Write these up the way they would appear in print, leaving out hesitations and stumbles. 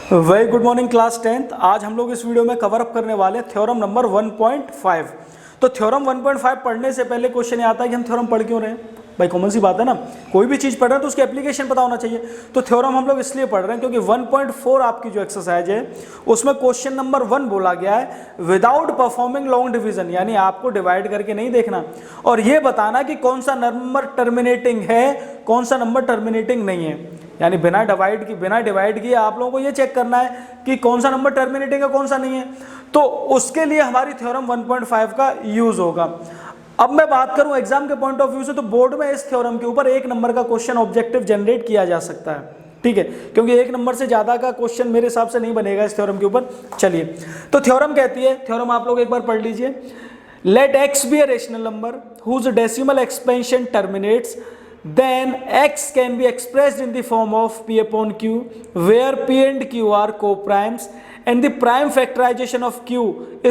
Very good morning class 10th। आज हम लोग इस वीडियो में कवर अप करने वाले थ्योरम नंबर 1.5। तो थ्योरम 1.5 पढ़ने से पहले क्वेश्चन ये आता है कि हम थ्योरम पढ़ क्यों रहे हैं। भाई कॉमन सी बात है ना, कोई भी चीज़ पढ़ रहे हैं तो उसकी एप्लीकेशन पता होना चाहिए। तो थ्योरम हम लोग इसलिए पढ़ रहे हैं क्योंकि 1.4 आपकी जो एक्सरसाइज है उसमें क्वेश्चन नंबर 1 बोला गया है विदाउट परफॉर्मिंग लॉन्ग डिवीजन, यानी आपको डिवाइड करके नहीं देखना और ये बताना कि कौन सा नंबर टर्मिनेटिंग है कौन सा नंबर टर्मिनेटिंग नहीं है। यानी बिना डिवाइड किए आप लोगों को ये चेक करना है कि कौन सा नंबर टर्मिनेटिंग है कौन सा नहीं है। तो उसके लिए हमारी थ्योरम 1.5 का यूज होगा। अब मैं बात करूं एग्जाम के पॉइंट ऑफ व्यू से, तो बोर्ड में इस थ्योरम के ऊपर 1 नंबर का क्वेश्चन ऑब्जेक्टिव जनरेट किया जा सकता है, ठीक है, क्योंकि 1 नंबर से ज्यादा का क्वेश्चन मेरे हिसाब से नहीं बनेगा इस थ्योरम के ऊपर। चलिए, तो थ्योरम कहती है, थ्योरम आप लोग एक बार पढ़ लीजिए। Let x be a rational number whose decimal expansion terminates, then x can be expressed in the form of p upon q where p and q are co-primes and the prime factorization of q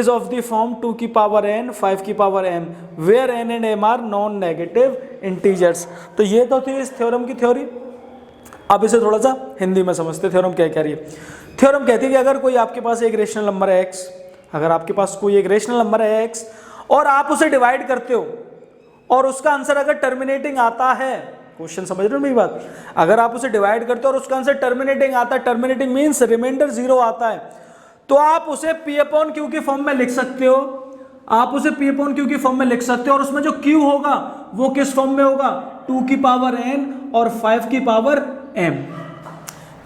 is of the form 2 की power n 5 की power m where n and m are non negative integers। तो ये तो थी इस theorem की theory. अब इसे थोड़ा सा हिंदी में समझते थ्योरम क्या कह रही है। थ्योरम कहती है कि अगर कोई आपके पास एक रेशनल नंबर है x, अगर आपके पास कोई एक रेशनल नंबर है x और आप उसे डिवाइड करते हो और उसका आंसर अगर टर्मिनेटिंग आता है, क्वेश्चन समझ रहे हो मेरी बात, अगर आप उसे डिवाइड करते हो और उसका आंसर टर्मिनेटिंग आता है, टर्मिनेटिंग मींस रिमाइंडर 0 आता है, तो आप उसे p अपॉन q की फॉर्म में लिख सकते हो। आप उसे p अपॉन q की फॉर्म में लिख सकते हो और उसमें जो q होगा वो किस फॉर्म में होगा, 2 की पावर n और 5 की पावर m।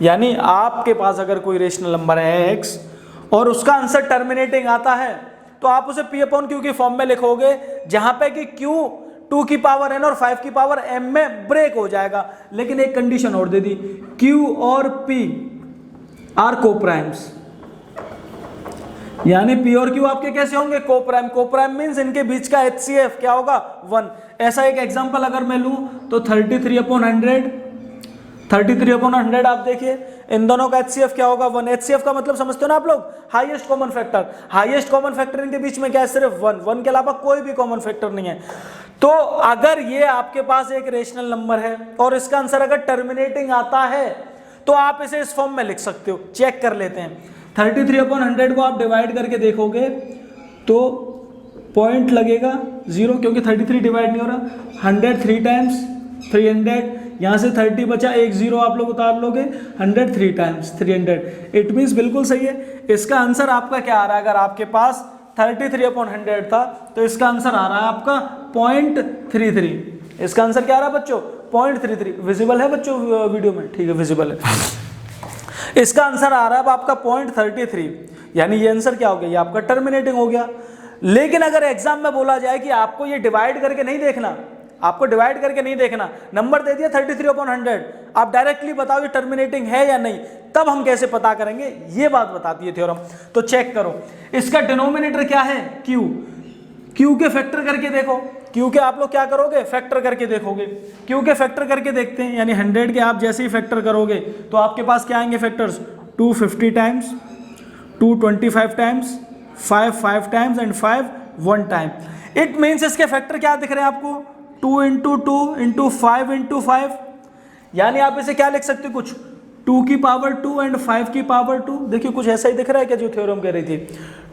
यानी आपके पास अगर कोई रेशनल नंबर है x और उसका आंसर टर्मिनेटिंग आता है तो आप उसे p अपॉन q की फॉर्म में लिखोगे जहां पे कि q 2 की पावर n और 5 की पावर m में ब्रेक हो जाएगा। लेकिन एक कंडीशन और दे दी, q और p आर कोप्राइम्स, यानी p और q आपके कैसे होंगे, कोप्राइम। कोप्राइम मींस इनके बीच का HCF क्या होगा, 1। ऐसा एक एग्जांपल अगर मैं लूं तो 33/100 आप देखिए इन दोनों का HCF क्या होगा, 1। HCF का मतलब समझते हो ना आप लोग, highest common factor. Highest common factor इनके बीच में क्या है, सिर्फ 1 के अलावा कोई भी कॉमन फैक्टर नहीं है। तो अगर ये आपके पास एक रेशनल नंबर है और इसका आंसर अगर टर्मिनेटिंग आता है तो आप इसे इस फॉर्म में लिख सकते हो। चेक कर लेते हैं, 33/100 को आप डिवाइड करके देखोगे तो पॉइंट लगेगा 0 क्योंकि 33 डिवाइड नहीं हो रहा। 100 3 टाइम्स 300, यहाँ से 30 बचा, एक 0 आप लोग उतार लोगे, 100 3 टाइम्स 300, इट मीन्स बिल्कुल सही है। इसका आंसर आपका क्या आ रहा है, अगर आपके पास 33/100 था तो इसका आंसर आ रहा है आपका 0.33। इसका आंसर क्या आ रहा है बच्चों, 0.33। विजिबल है बच्चों वीडियो में, ठीक है विजिबल है। इसका आंसर आ रहा है अब आपका 0.33, यानी ये आंसर क्या हो गया, ये आपका टर्मिनेटिंग हो गया। लेकिन अगर एग्जाम में बोला जाए कि आपको ये डिवाइड करके नहीं देखना, आपको डिवाइड करके नहीं देखना, नंबर दे दिया 33/100, आप डायरेक्टली बताओ ये टर्मिनेटिंग है या नहीं, तब हम कैसे पता करेंगे, ये बात बताती है थ्योरम। तो चेक करो, इसका डिनोमिनेटर क्या है, q। q के फैक्टर करके देखो, q के आप लोग क्या करोगे, फैक्टर करके देखोगे। q के फैक्टर करके देखते हैं, यानी 100 के आप जैसे ही फैक्टर करोगे तो आपके पास क्या आएंगे factors, 250 times, 225 times, 5 times and 5 1 time. It means इसके फैक्टर क्या दिख रहे हैं आपको, 2 × 2 × 5 × 5, यानी आप इसे क्या लिख सकते हो, कुछ 2 की पावर 2 एंड 5 की पावर 2। देखिए कुछ ऐसा ही दिख रहा है क्या जो थ्योरम कह रही थी,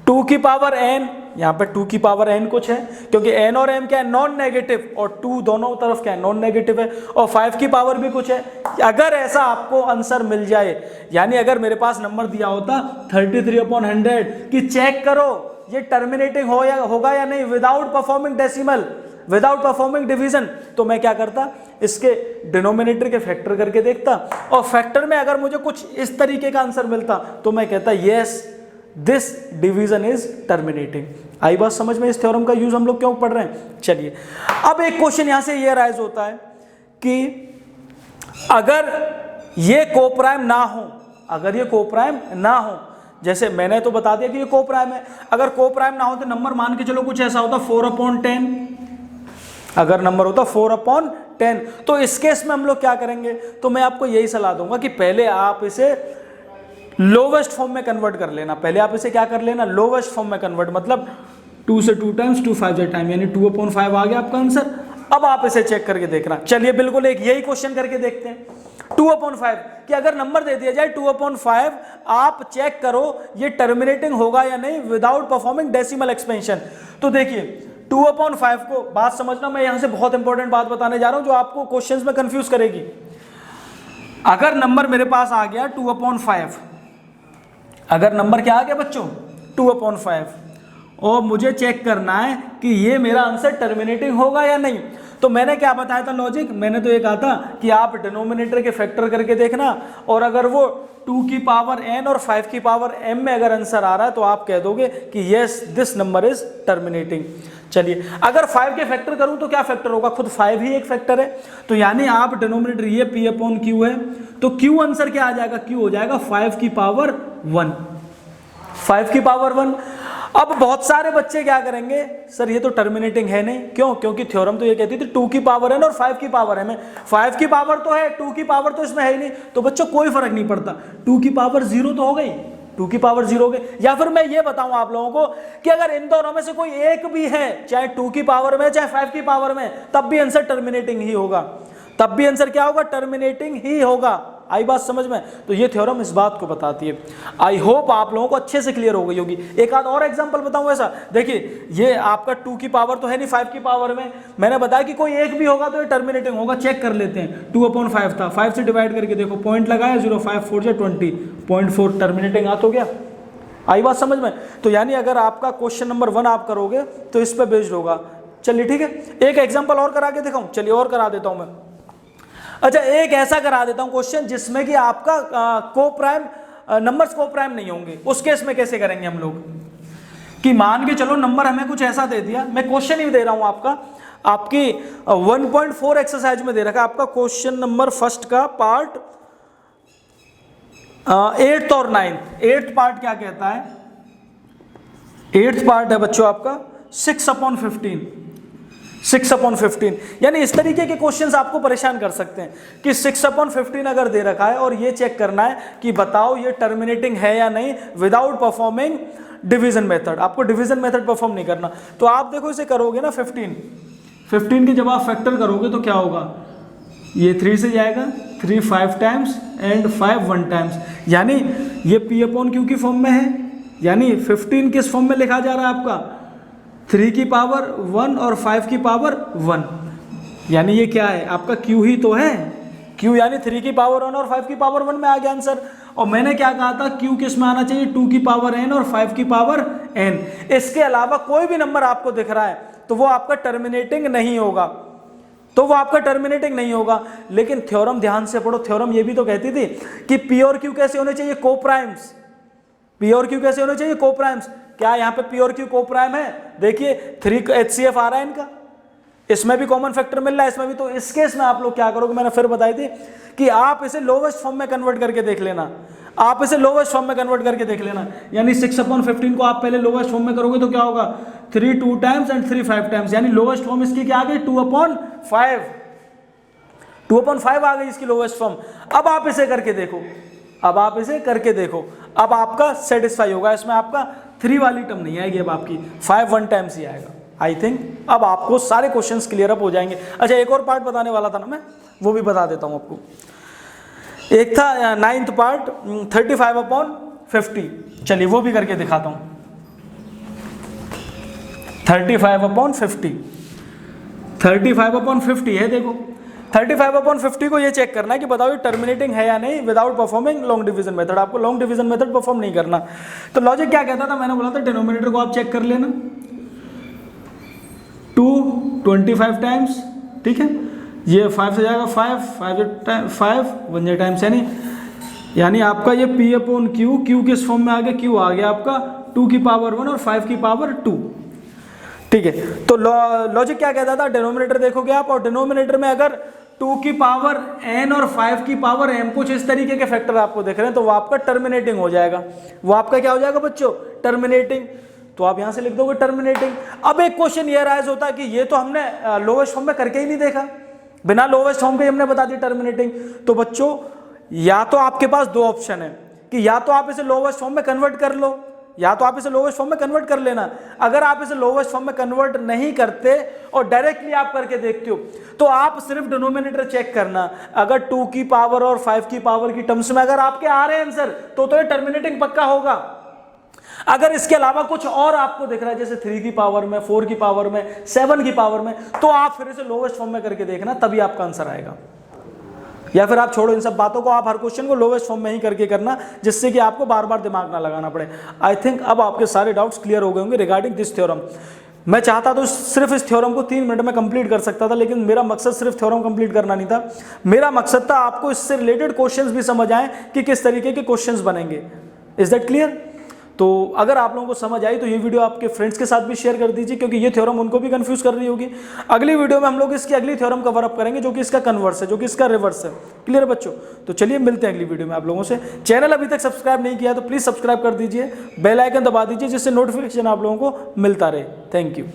2 की पावर n, यहाँ पे 2 की पावर n कुछ है क्योंकि n और m क्या है, नॉन नेगेटिव, और 2 दोनों तरफ क्या है, नॉन नेगेटिव है, और 5 की पावर भी कुछ है। अगर ऐसा आपको आंसर मिल जाए, यानी अगर मेरे पास नंबर दिया होता 33/100 कि चेक करो ये टर्मिनेटिंग होगा या नहीं without performing decimal, without performing division, तो मैं क्या करता, इसके डिनोमिनेटर के फैक्टर करके देखता और फैक्टर में अगर मुझे कुछ इस तरीके का आंसर मिलता तो मैं कहता yes this division is terminating. आई बात समझ में, इस थ्योरम का यूज हम लोग क्यों पढ़ रहे हैं। चलिए, अब एक क्वेश्चन यहां से ये राइज होता है कि अगर ये कोप्राइम ना हो, अगर ये कोप्राइम ना हो, जैसे मैंने तो बता दिया कि ये कोप्राइम है, अगर कोप्राइम ना हो तो नंबर मान के चलो कुछ ऐसा होता 4/10, अगर नंबर होता 4/10, तो इस केस में हम लोग क्या करेंगे, तो मैं आपको यही सलाह दूंगा कि पहले आप इसे लोवेस्ट फॉर्म में कन्वर्ट कर लेना। पहले आप इसे क्या कर लेना, लोवेस्ट फॉर्म में कन्वर्ट, मतलब 2 से 2 टाइम्स 2 5 टाइम, यानी 2/5 आ गया आपका आंसर। अब आप इसे चेक करके देखना। चलिए बिल्कुल एक यही क्वेश्चन करके देखते हैं। 2/5 कि अगर नंबर दे दिया जाए 2/5 आप चेक करो ये टर्मिनेटिंग होगा या नहीं विदाउट परफॉर्मिंग डेसिमल एक्सपेंशन। तो देखिए 2/5 को बात समझना, मैं यहां से बहुत इंपॉर्टेंट बात बताने जा रहा हूं जो आपको क्वेश्चंस में कंफ्यूज करेगी। अगर नंबर मेरे पास आ गया 2/5, अगर नंबर क्या आ गया बच्चों 2/5 और मुझे चेक करना है कि ये मेरा आंसर टर्मिनेटिंग होगा या नहीं, तो मैंने क्या बताया था लॉजिक, मैंने तो ये कहा था कि आप डिनोमिनेटर के फैक्टर करके देखना और अगर वो 2 की पावर n और 5 की पावर m में अगर आंसर आ रहा है तो आप कह दोगे कि yes this number is terminating. चलिए अगर 5 के फैक्टर करूं तो क्या फैक्टर होगा, खुद 5 ही एक फैक्टर है, तो यानी आप डिनोमिनेटर ये p/q है तो q आंसर क्या आ जाएगा, q हो जाएगा 5 की पावर 1, 5 की पावर 1। अब बहुत सारे बच्चे क्या करेंगे, सर ये तो टर्मिनेटिंग है नहीं, क्यों, क्योंकि थ्योरम तो ये कहती थी 2 की पावर n और 5 की पावर m है, 5 की पावर तो है 2 की पावर तो इसमें है ही नहीं, तो बच्चों कोई फर्क नहीं पड़ता, 2 की पावर 0 तो हो गई, 2 की पावर 0 हो गई। या फिर मैं ये बताऊं आप लोगों को कि अगर इन दोनों में से कोई एक भी है, चाहे 2 की पावर में चाहे 5 की पावर में, तब भी आंसर टर्मिनेटिंग ही होगा, तब भी आंसर क्या होगा, टर्मिनेटिंग ही होगा। आई बात समझ में, तो ये थ्योरम इस बात को बताती है। आई होप आप लोगों को अच्छे से क्लियर हो गई होगी। एक आध और एग्जांपल बताऊं ऐसा, देखिए ये आपका 2 की पावर तो है नहीं 5 की पावर में, मैंने बताया कि कोई एक भी होगा तो ये टर्मिनेटिंग होगा, चेक कर लेते हैं। 2/5 था, 5 से डिवाइड करके देखो, पॉइंट लगाया 0, 5 4 से 20, 0.4 टर्मिनेटिंग आ तो गया। आई बात समझ में, तो यानी अगर आपका क्वेश्चन नंबर 1 आप करोगे तो इस पर बेस्ड होगा। चलिए ठीक है, एक एग्जाम्पल और करा के दिखाऊं, चलिए और करा देता हूं मैं। अच्छा एक ऐसा करा देता हूं क्वेश्चन जिसमें कि आपका को प्राइम नंबर्स को प्राइम नहीं होंगे, उस केस में कैसे करेंगे हम लोग, कि मान के चलो नंबर हमें कुछ ऐसा दे दिया, मैं क्वेश्चन ही दे रहा हूं आपका, आपकी 1.4 एक्सरसाइज में दे रखा आपका क्वेश्चन नंबर फर्स्ट का पार्ट 8th और 9th। 8th पार्ट क्या कहता है, 8th पार्ट है बच्चों आपका 6/15, 6/15, यानी इस तरीके के क्वेश्चंस आपको परेशान कर सकते हैं कि 6/15 अगर दे रखा है और ये चेक करना है कि बताओ ये टर्मिनेटिंग है या नहीं विदाउट परफॉर्मिंग डिवीजन मेथड, आपको डिवीजन मेथड परफॉर्म नहीं करना। तो आप देखो इसे करोगे ना 15 के जब आप फैक्टर करोगे तो क्या होगा, ये 3 से जाएगा, 3 5 टाइम्स एंड 5 1 टाइम्स, यानी ये p/q की फॉर्म में है, यानी 15 किस फॉर्म में लिखा जा रहा है आपका 3 की पावर 1 और 5 की पावर 1, यानी ये क्या है आपका q ही तो है, q यानी 3 की पावर 1 और 5 की पावर 1 में आ गया आंसर। और मैंने क्या कहा था q किस में आना चाहिए, 2 की पावर n और 5 की पावर n, इसके अलावा कोई भी नंबर आपको दिख रहा है तो वो आपका टर्मिनेटिंग नहीं होगा, तो वो आपका टर्मिनेटिंग नहीं होगा। लेकिन थ्योरम ध्यान से पढ़ो, थ्योरम ये भी तो कहती थी कि p और q कैसे होने चाहिए, को प्राइम्स, p और q कैसे होने चाहिए, को प्राइम्स। क्या यहाँ पे p और q को प्राइम है, देखिए 3 HCF आ रहा है इनका, इसमें भी कॉमन फैक्टर मिल रहा है, इसमें भी, तो इस केस में आप लोग क्या करोगे, मैंने फिर बताई थी कि आप इसे लोवेस्ट फॉर्म में कन्वर्ट करके देख लेना, आप इसे लोवेस्ट फॉर्म में कन्वर्ट करके देख लेना, यानी 6/15 को आप पहले लोवेस्ट फॉर्म में करोगे तो क्या होगा 3 2 टाइम्स एंड 3 5 टाइम्स, यानी लोवेस्ट फॉर्म इसकी क्या आ गई 2/5, 2/5 आ गई इसकी लोवेस्ट फॉर्म। अब आप इसे करके देखो, अब आप इसे करके देखो, अब आपका सेटिस्फाई होगा, इसमें आपका 3 वाली टर्म नहीं आएगी, अब आपकी 5 1 टाइम्स ही आएगा। आई थिंक अब आपको सारे क्वेश्चंस क्लियर अप हो जाएंगे। अच्छा एक और पार्ट बताने वाला था ना मैं, वो भी बता देता हूं आपको। एक था 9th पार्ट 35/50, चलिए वो भी करके दिखाता हूं। 35/50, 35/50 है, देखो 35/50 को ये चेक करना है कि बताओ ये टर्मिनेटिंग है या नहीं without performing long division method, आपको लॉन्ग डिवीजन मेथड परफॉर्म नहीं करना। तो लॉजिक क्या कहता था, मैंने बोला था डिनोमिनेटर को आप चेक कर लेना, 2 25 टाइम्स, ठीक है, ये 5 से जाएगा 5 1 टाइम्स, यानी आपका ये p/q किस फॉर्म में आ गया, q आ गया आपका 2 की पावर 1 और 5 की पावर 2, ठीक है। तो लॉजिक क्या कहता था, डिनोमिनेटर देखोगे आप, और डिनोमिनेटर में अगर 2 की पावर n और 5 की पावर m कुछ इस तरीके के फैक्टर आपको दिख रहे हैं तो वो आपका टर्मिनेटिंग हो जाएगा, वो आपका क्या हो जाएगा बच्चों, टर्मिनेटिंग। तो आप यहां से लिख दोगे टर्मिनेटिंग। अब एक क्वेश्चन ये राइज होता है कि ये तो हमने लोवेस्ट फॉर्म में करके ही नहीं देखा, बिना लोवेस्ट फॉर्म के हमने बता दी टर्मिनेटिंग। तो बच्चों या तो आपके पास दो ऑप्शन है कि या तो आप इसे लोवेस्ट फॉर्म में कन्वर्ट कर लो, या तो आप इसे लोवेस्ट फॉर्म में कन्वर्ट कर लेना। अगर आप इसे लोवेस्ट फॉर्म में कन्वर्ट नहीं करते और डायरेक्टली आप करके देखते हो तो आप सिर्फ डिनोमिनेटर चेक करना, अगर 2 की पावर और 5 की पावर की टर्म्स में अगर आपके आ रहे हैं आंसर तो ये टर्मिनेटिंग पक्का होगा। अगर इसके अलावा कुछ और आपको दिख रहा है जैसे 3 की पावर में, 4 की पावर में, 7 की पावर में, तो आप फिर इसे लोवेस्ट फॉर्म में करके देखना, तभी आपका आंसर आएगा। या फिर आप छोड़ो इन सब बातों को, आप हर क्वेश्चन को लोवेस्ट फॉर्म में ही करके करना, जिससे कि आपको बार बार दिमाग ना लगाना पड़े। आई थिंक अब आपके सारे डाउट्स क्लियर हो गए होंगे रिगार्डिंग दिस थ्योरम। मैं चाहता तो सिर्फ इस थ्योरम को 3 मिनट में कंप्लीट कर सकता था, लेकिन मेरा मकसद सिर्फ थ्योरम कंप्लीट करना नहीं था, मेरा मकसद था आपको इससे रिलेटेड क्वेश्चंस भी समझ आए कि किस तरीके के क्वेश्चंस बनेंगे। Is that clear? तो अगर आप लोगों को समझ आई तो ये वीडियो आपके फ्रेंड्स के साथ भी शेयर कर दीजिए, क्योंकि ये थ्योरम उनको भी कंफ्यूज कर रही होगी। अगली वीडियो में हम लोग इसकी अगली थ्योरम कवर अप करेंगे जो कि इसका कन्वर्स है, जो कि इसका रिवर्स है। क्लियर बच्चों? तो चलिए मिलते हैं अगली वीडियो में आप लोगों से। चैनल अभी तक सब्सक्राइब नहीं किया तो प्लीज सब्सक्राइब कर दीजिए, बेल आइकन दबा दीजिए, जिससे नोटिफिकेशन आप लोगों को मिलता रहे। Thank you.